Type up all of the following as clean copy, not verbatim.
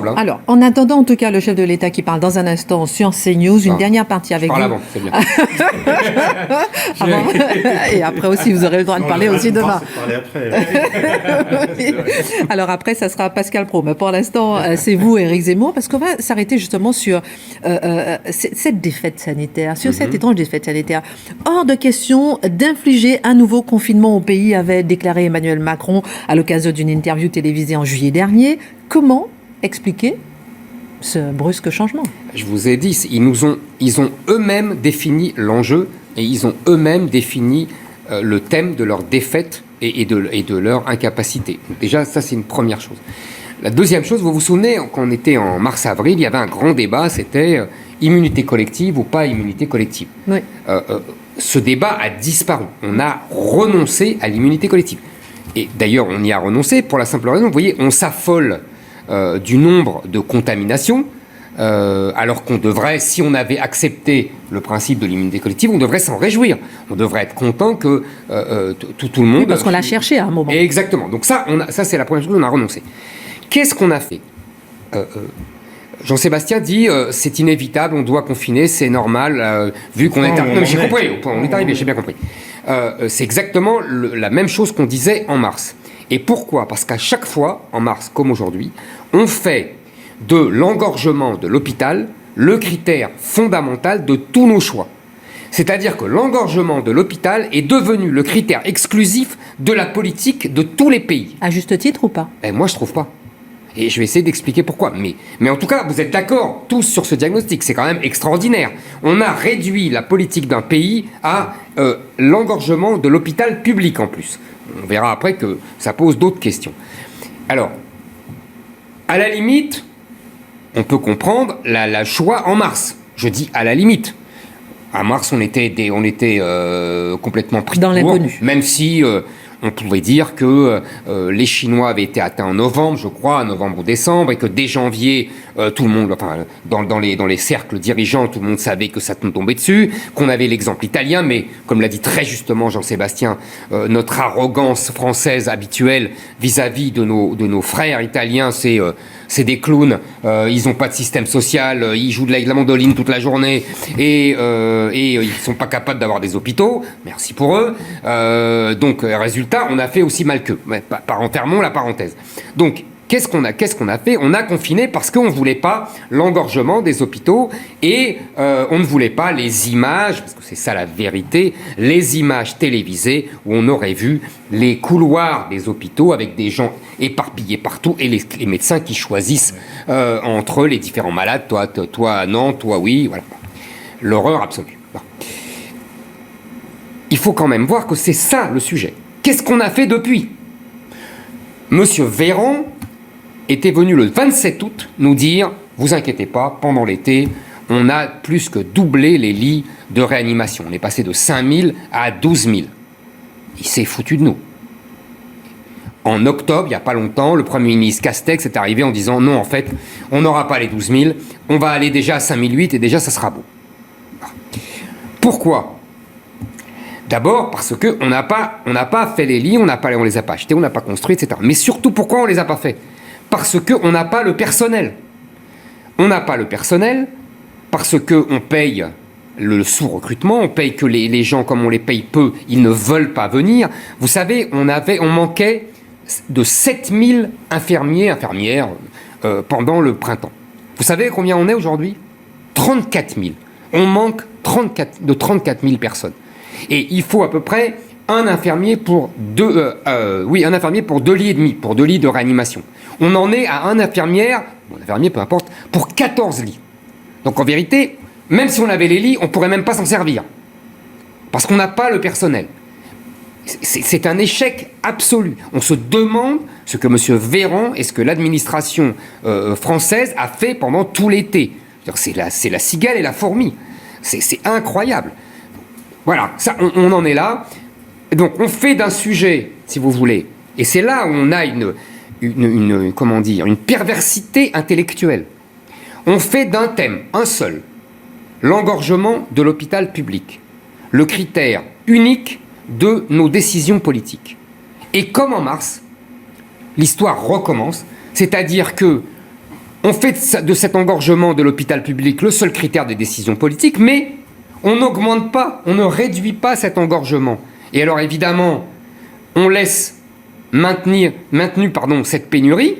ensemble. Hein. Alors, en attendant en tout cas le chef de l'État qui parle dans un instant sur CNews, une dernière partie avec vous. Avant, c'est bien. Et après aussi, vous aurez le droit de parler aussi demain. Parler après. Oui. Alors après, ça sera Pascal Praud. Mais pour l'instant, c'est vous, Éric Zemmour, parce qu'on va s'arrêter justement sur cette défaite sanitaire, sur cette étrange défaite sanitaire. Hors de question d'infliger un nouveau confinement au pays, avait déclaré Emmanuel Macron à l'occasion d'une interview télévisée en juillet dernier. Comment expliquer ce brusque changement? Je vous ai dit, ils ont eux-mêmes défini l'enjeu et ils ont eux-mêmes défini le thème de leur défaite et de leur incapacité. Donc déjà, ça, c'est une première chose. La deuxième chose, vous vous souvenez, quand on était en mars-avril, il y avait un grand débat, c'était immunité collective ou pas immunité collective. Oui. Ce débat a disparu. On a renoncé à l'immunité collective. Et d'ailleurs, on y a renoncé pour la simple raison, vous voyez, on s'affole du nombre de contaminations, alors qu'on devrait, si on avait accepté le principe de l'immunité collective, on devrait s'en réjouir. On devrait être content que tout le monde... Oui, parce qu'on l'a cherché à un moment. Exactement. Donc ça c'est la première chose, on a renoncé. Qu'est-ce qu'on a fait? Jean-Sébastien dit c'est inévitable, on doit confiner, c'est normal, vu qu'on est... Non, mais j'ai compris, on est arrivé, j'ai bien compris. C'est exactement la même chose qu'on disait en mars. Et pourquoi? Parce qu'à chaque fois, en mars comme aujourd'hui, on fait de l'engorgement de l'hôpital le critère fondamental de tous nos choix. C'est-à-dire que l'engorgement de l'hôpital est devenu le critère exclusif de la politique de tous les pays. À juste titre ou pas? Moi, je trouve pas. Et je vais essayer d'expliquer pourquoi. Mais en tout cas, vous êtes d'accord tous sur ce diagnostic. C'est quand même extraordinaire. On a réduit la politique d'un pays à l'engorgement de l'hôpital public en plus. On verra après que ça pose d'autres questions. Alors, à la limite, on peut comprendre la choix en mars. Je dis à la limite. À mars, on était complètement pris dans l'inconnu. Même si on pouvait dire que les Chinois avaient été atteints en novembre, je crois, en novembre ou décembre, et que dès janvier, tout le monde, enfin, dans les cercles dirigeants, tout le monde savait que ça nous tombait dessus, qu'on avait l'exemple italien, mais comme l'a dit très justement Jean-Sébastien, notre arrogance française habituelle vis-à-vis de nos frères italiens, c'est des clowns, ils n'ont pas de système social, ils jouent de la mandoline toute la journée et ils ne sont pas capables d'avoir des hôpitaux. Merci pour eux. Donc, résultat, on a fait aussi mal qu'eux. Fermons la parenthèse. Donc, qu'est-ce qu'on a fait? On a confiné parce qu'on ne voulait pas l'engorgement des hôpitaux et on ne voulait pas les images, parce que c'est ça la vérité, les images télévisées où on aurait vu les couloirs des hôpitaux avec des gens éparpillés partout et les médecins qui choisissent entre les différents malades, toi non, toi oui, voilà. L'horreur absolue. Bon. Il faut quand même voir que c'est ça le sujet. Qu'est-ce qu'on a fait depuis? Monsieur Véran était venu le 27 août nous dire « Vous inquiétez pas, pendant l'été, on a plus que doublé les lits de réanimation. On est passé de 5 000 à 12 000. » Il s'est foutu de nous. En octobre, il n'y a pas longtemps, le Premier ministre Castex est arrivé en disant « Non, en fait, on n'aura pas les 12 000, on va aller déjà à 5 008 et déjà, ça sera beau. » Pourquoi? D'abord parce qu'on n'a pas fait les lits, on ne les a pas achetés, on n'a pas construits, etc. Mais surtout, pourquoi on ne les a pas fait? Parce qu'on n'a pas le personnel. On n'a pas le personnel parce qu'on paye le sous-recrutement, on paye que les gens, comme on les paye peu, ils ne veulent pas venir. Vous savez, on manquait de 7000 infirmières pendant le printemps. Vous savez combien on est aujourd'hui? 34 000. On manque 34 000 personnes. Et il faut à peu près un infirmier pour 2 lits et demi, pour 2 lits de réanimation. On en est à un infirmier, peu importe, pour 14 lits. Donc en vérité, même si on avait les lits, on ne pourrait même pas s'en servir. Parce qu'on n'a pas le personnel. C'est un échec absolu. On se demande ce que M. Véran et ce que l'administration française a fait pendant tout l'été. C'est la cigale et la fourmi. C'est incroyable. Voilà, ça, on en est là. Donc on fait d'un sujet, si vous voulez, et c'est là où on a une perversité intellectuelle. On fait d'un thème, un seul, l'engorgement de l'hôpital public, le critère unique de nos décisions politiques. Et comme en mars, l'histoire recommence, c'est-à-dire que On fait de cet engorgement de l'hôpital public le seul critère des décisions politiques, mais on n'augmente pas, on ne réduit pas cet engorgement. Et alors évidemment, on laisse maintenue cette pénurie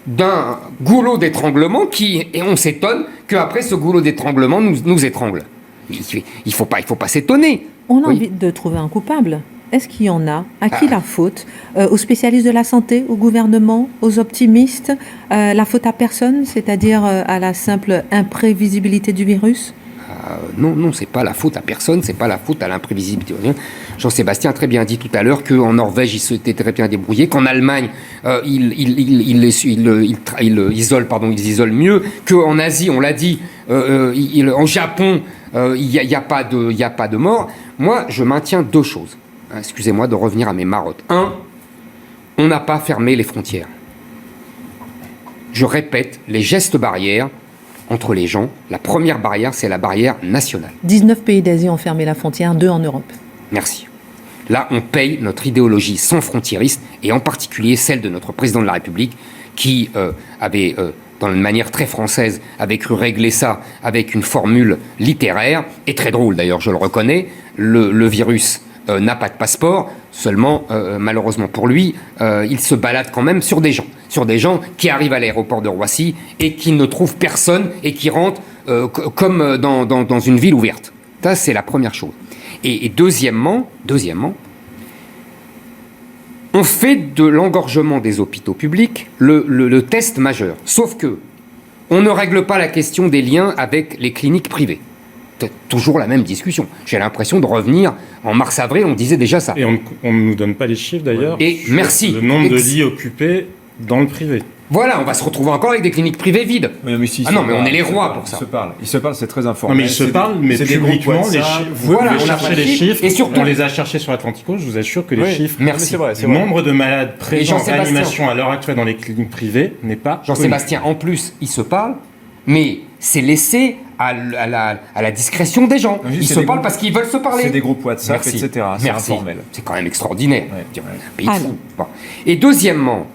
d'un goulot d'étranglement et on s'étonne qu'après ce goulot d'étranglement nous étrangle. Il faut pas s'étonner. On a envie de trouver un coupable. Est-ce qu'il y en a? À qui la faute? Aux spécialistes de la santé, au gouvernement, aux optimistes? La faute à personne, c'est-à-dire à la simple imprévisibilité du virus? Non, c'est pas la faute à personne, c'est pas la faute à l'imprévisibilité. Jean-Sébastien a très bien dit tout à l'heure qu'en Norvège, ils s'étaient très bien débrouillés, qu'en Allemagne, ils isolent mieux, qu'en Asie, on l'a dit, en Japon, il n'y a pas de mort. Moi, je maintiens deux choses. Excusez-moi de revenir à mes marottes. Un, on n'a pas fermé les frontières. Je répète, les gestes barrières entre les gens, la première barrière, c'est la barrière nationale. 19 pays d'Asie ont fermé la frontière, 2 en Europe. Merci. Là, on paye notre idéologie sans frontiériste, et en particulier celle de notre président de la République, qui avait, dans une manière très française, avait cru régler ça avec une formule littéraire, et très drôle d'ailleurs, je le reconnais. Le virus n'a pas de passeport, seulement, malheureusement pour lui, il se balade quand même sur des gens qui arrivent à l'aéroport de Roissy et qui ne trouvent personne et qui rentrent comme dans une ville ouverte. Ça, c'est la première chose. Et deuxièmement, on fait de l'engorgement des hôpitaux publics le test majeur. Sauf que on ne règle pas la question des liens avec les cliniques privées. C'est toujours la même discussion. J'ai l'impression de revenir en mars-avril, on disait déjà ça. Et on ne nous donne pas les chiffres d'ailleurs. Et merci. Le nombre de lits occupés dans le privé. Voilà, on va se retrouver encore avec des cliniques privées vides. Mais on est les rois pour ça. Ils se parlent, c'est très informel. Non, mais ils se parlent, mais publiquement, vous cherchez les chiffres. Et surtout, on les a cherchés sur Atlantico, je vous assure que les chiffres. Merci. C'est vrai, Le nombre de malades présents en Jean-Sébastien. réanimation à l'heure actuelle dans les cliniques privées n'est pas. Jean-Sébastien, en plus, ils se parlent, mais c'est laissé à la discrétion des gens. Ils se parlent parce qu'ils veulent se parler. C'est des groupes WhatsApp, Merci. etc. C'est Merci. informel. C'est quand même extraordinaire. Ouais. Un pays de fous. Bon. Et deuxièmement,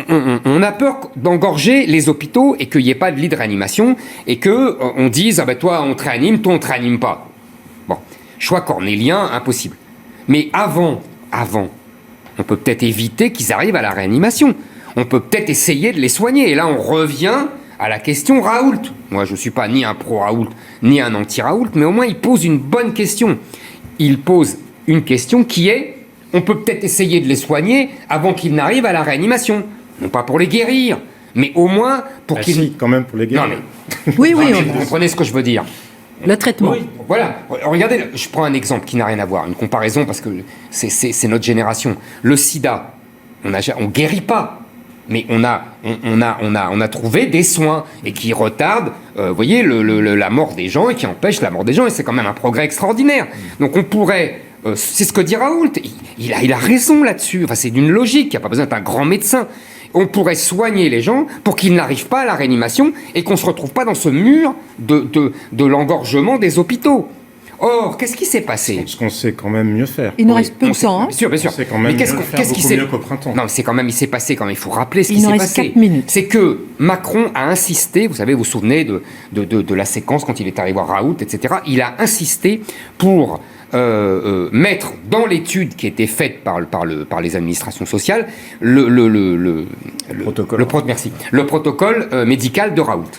on a peur d'engorger les hôpitaux et qu'il n'y ait pas de lit de réanimation et qu'on dise toi on te réanime, toi on te réanime pas. Bon, choix cornélien, impossible. Mais avant, on peut peut-être éviter qu'ils arrivent à la réanimation. On peut peut-être essayer de les soigner. Et là, on revient à la question Raoult. Moi, je ne suis pas ni un pro-Raoult, ni un anti-Raoult, mais au moins, il pose une bonne question. Il pose une question qui est, on peut peut-être essayer de les soigner avant qu'ils n'arrivent à la réanimation. Non pas pour les guérir, mais au moins pour qu'ils... Si, quand même, pour les guérir. Non, mais... Oui, vous comprenez ce que je veux dire. Le traitement. Oui, voilà. Regardez, je prends un exemple qui n'a rien à voir, une comparaison, parce que c'est notre génération. Le sida, on guérit pas, mais on a trouvé des soins et qui retardent, vous voyez, la mort des gens et qui empêchent la mort des gens, et c'est quand même un progrès extraordinaire. Donc on pourrait... c'est ce que dit Raoult. Il a raison là-dessus. Enfin, c'est d'une logique. Il n'y a pas besoin d'un grand médecin. On pourrait soigner les gens pour qu'ils n'arrivent pas à la réanimation et qu'on ne se retrouve pas dans ce mur de l'engorgement des hôpitaux. Or, qu'est-ce qui s'est passé? Parce qu'on sait quand même mieux faire. Il nous reste peu de temps. Bien sûr. On sait quand même qu'est-ce qui s'est mieux qu'au printemps. Non, c'est quand même, il s'est passé quand même. Il faut rappeler ce qui Il nous s'est reste passé. 4 minutes. C'est que Macron a insisté, vous vous souvenez de la séquence quand il est arrivé à Raoult, etc. Il a insisté pour mettre dans l'étude qui était faite par les administrations sociales le protocole médical de Raoult.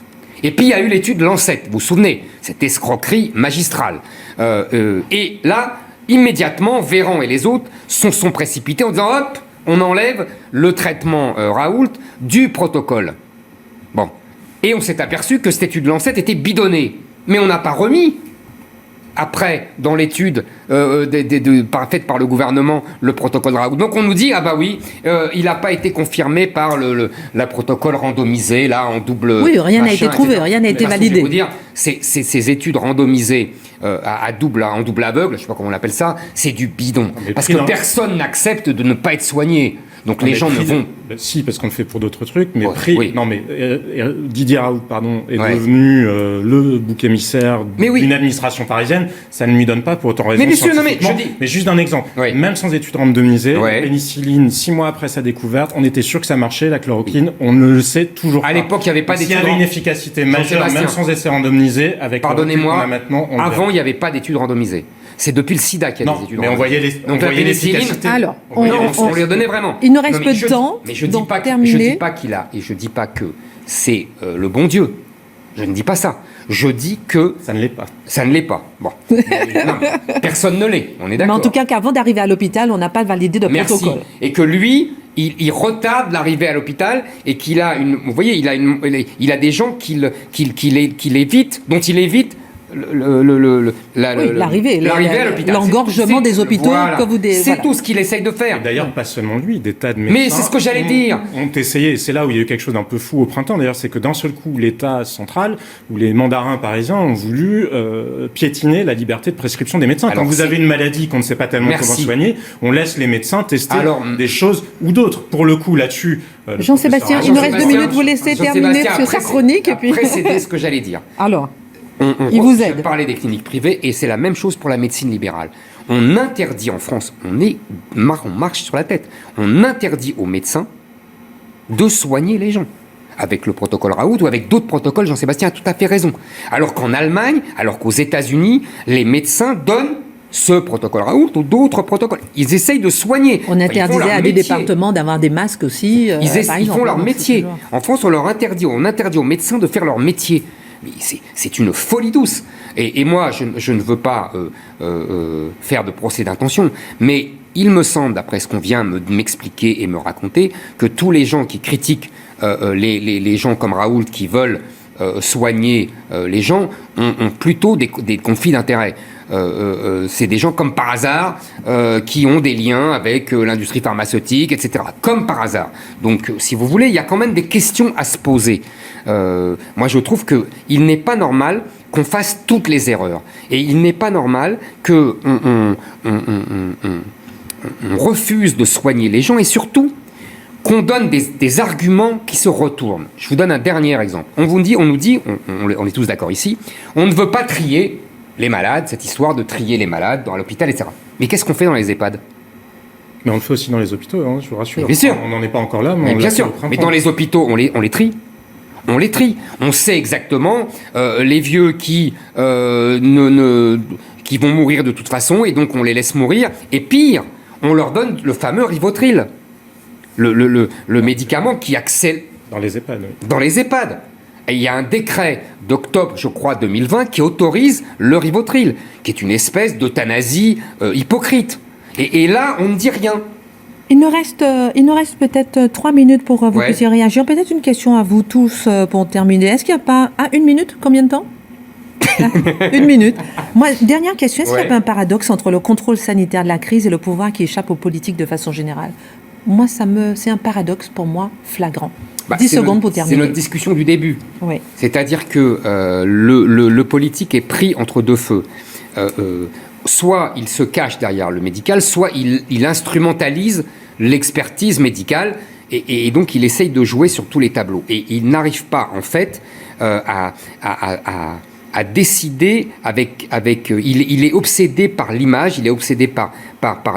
Et puis il y a eu l'étude Lancet, vous vous souvenez, cette escroquerie magistrale. Et là, immédiatement, Véran et les autres sont précipités en disant hop, on enlève le traitement Raoult du protocole. Bon. Et on s'est aperçu que cette étude Lancet était bidonnée. Mais on n'a pas remis. Après, dans l'étude faite par le gouvernement, le protocole Raoult. Donc on nous dit, il n'a pas été confirmé par le protocole randomisé, là, en double... Oui, rien n'a été trouvé, rien n'a été validé. Je veux dire, ces études randomisées en double aveugle, je ne sais pas comment on appelle ça, c'est du bidon. Parce que personne n'accepte de ne pas être soigné. Donc les gens ne vont... Si, parce qu'on le fait pour d'autres trucs, mais oui. Non, mais Didier Raoult, pardon, est Ouais. devenu le bouc émissaire oui. d'une administration parisienne. Ça ne lui donne pas pour autant raison. Mais bien sûr, non, mais scientifiquement. Mais juste d'un exemple. Oui. Même sans études randomisées, Ouais. pénicilline, 6 mois après sa découverte, on était sûr que ça marchait. La chloroquine, on ne le sait toujours pas. À l'époque, il n'y avait pas S'il d'études... y avait une efficacité majeure, Jean-Sébastien. même sans essai randomisé, avec le recul qu'on Pardonnez-moi, a maintenant, on le avant, verra. il n'y avait pas d'études randomisées. C'est depuis le sida qu'il y a Non, des études mais on randomisées. voyait Donc la pénicilline... l'efficacité. Alors, On voyait on les donnait vraiment. Il nous reste Non, peu mais de temps, Mais je dis donc pas terminer. qu'il a, et je dis pas que c'est le bon Dieu. Je ne dis pas ça. Je dis que Ça ne l'est pas. ça ne l'est pas. Bon, non, mais personne ne l'est. On est Mais d'accord. en tout cas, qu'avant d'arriver à l'hôpital, on n'a pas validé de Merci. protocole. Et que lui, il retarde l'arrivée à l'hôpital et qu'il a une. Vous voyez, il a des gens qu'il évite, dont il évite l'arrivée à l'hôpital. l'engorgement des hôpitaux Voilà. que vous C'est tout ce qu'il essaye de faire. Et d'ailleurs, pas seulement lui, des tas de médecins. Mais c'est ce que j'allais dire. Ont essayé, et c'est là où il y a eu quelque chose d'un peu fou au printemps, d'ailleurs, c'est que d'un seul coup, l'État central, ou les mandarins parisiens, ont voulu piétiner la liberté de prescription des médecins. Alors, quand vous avez une maladie qu'on ne sait pas tellement Merci. comment soigner, on laisse les médecins tester des choses ou d'autres. Pour le coup, là-dessus... Jean-Sébastien, il nous reste 2 minutes, vous laissez terminer Jean-Sébastien, sur sa chronique. Et puis... Après, c'était ce que j'allais dire. Alors, il vous aide. Je parlais des cliniques privées et c'est la même chose pour la médecine libérale. On interdit en France, on marche sur la tête, on interdit aux médecins de soigner les gens. Avec le protocole Raoult ou avec d'autres protocoles, Jean-Sébastien a tout à fait raison. Alors qu'en Allemagne, alors qu'aux États-Unis, les médecins donnent ce protocole Raoult ou d'autres protocoles. Ils essayent de soigner. On interdisait à des départements d'avoir des masques aussi. Ils font leur métier. En France, on interdit aux médecins de faire leur métier. Mais c'est une folie douce. Et moi, je ne veux pas faire de procès d'intention, mais il me semble, d'après ce qu'on vient m'expliquer et me raconter, que tous les gens qui critiquent les gens comme Raoult qui veulent soigner les gens ont plutôt des conflits d'intérêts. C'est des gens comme par hasard qui ont des liens avec l'industrie pharmaceutique, etc. Comme par hasard. Donc, si vous voulez, il y a quand même des questions à se poser. Moi, je trouve qu'il n'est pas normal qu'on fasse toutes les erreurs. Et il n'est pas normal qu'on refuse de soigner les gens et surtout qu'on donne des arguments qui se retournent. Je vous donne un dernier exemple. On nous dit, on est tous d'accord ici, on ne veut pas trier les malades, cette histoire de trier les malades dans l'hôpital, etc. Mais qu'est-ce qu'on fait dans les EHPAD ? Mais on le fait aussi dans les hôpitaux, hein, je vous rassure. Bien sûr. On n'en est pas encore là, mais Mais on bien l'a fait sûr. au printemps. Mais dans les hôpitaux, on les trie. On les trie. On sait exactement les vieux qui vont mourir de toute façon et donc on les laisse mourir. Et pire, on leur donne le fameux Rivotril, le médicament qui accèle Dans les EHPAD, oui. dans les EHPAD. Et il y a un décret d'octobre, je crois, 2020, qui autorise le Rivotril, qui est une espèce d'euthanasie hypocrite. Et là, on ne dit rien. Il nous reste peut-être 3 minutes pour vous Ouais. puissiez réagir. Peut-être une question à vous tous pour terminer. Est-ce qu'il n'y a pas... Ah, 1 minute? Combien de temps? 1 minute. Moi, dernière question. Est-ce qu'il n'y a pas un paradoxe entre le contrôle sanitaire de la crise et le pouvoir qui échappe aux politiques de façon générale? Moi, c'est un paradoxe pour moi flagrant. 10 secondes pour terminer. C'est notre discussion du début. Oui. C'est-à-dire que le politique est pris entre deux feux. Soit il se cache derrière le médical, soit il instrumentalise l'expertise médicale et donc il essaye de jouer sur tous les tableaux. Et il n'arrive pas, en fait, à décider il est obsédé par l'image, il est obsédé par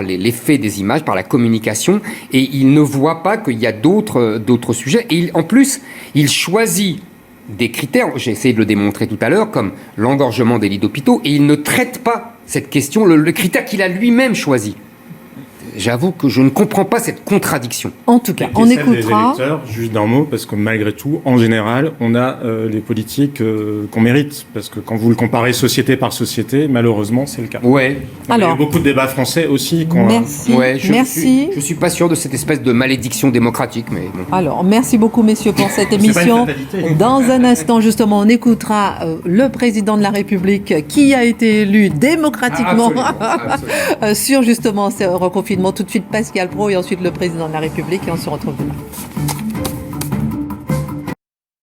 l'effet des images, par la communication, et il ne voit pas qu'il y a d'autres sujets. Et en plus, il choisit des critères, j'ai essayé de le démontrer tout à l'heure, comme l'engorgement des lits d'hôpitaux, et il ne traite pas cette question, le critère qu'il a lui-même choisi. J'avoue que je ne comprends pas cette contradiction. En tout cas, Et on celle des écoutera. électeurs, juste d'un mot, parce que malgré tout, en général, on a les politiques qu'on mérite. Parce que quand vous le comparez société par société, malheureusement, c'est le cas. Ouais. Il y a Alors, eu beaucoup de débats français aussi. merci. Ouais, Merci. Je suis pas sûr de cette espèce de malédiction démocratique, mais bon. Alors, merci beaucoup, messieurs, pour cette pas une émission. fatalité. Dans un instant, justement, on écoutera le président de la République qui a été élu démocratiquement Absolument. sur justement ce reconfinement. Tout de suite, Pascal Praud et ensuite le président de la République et on se retrouve là.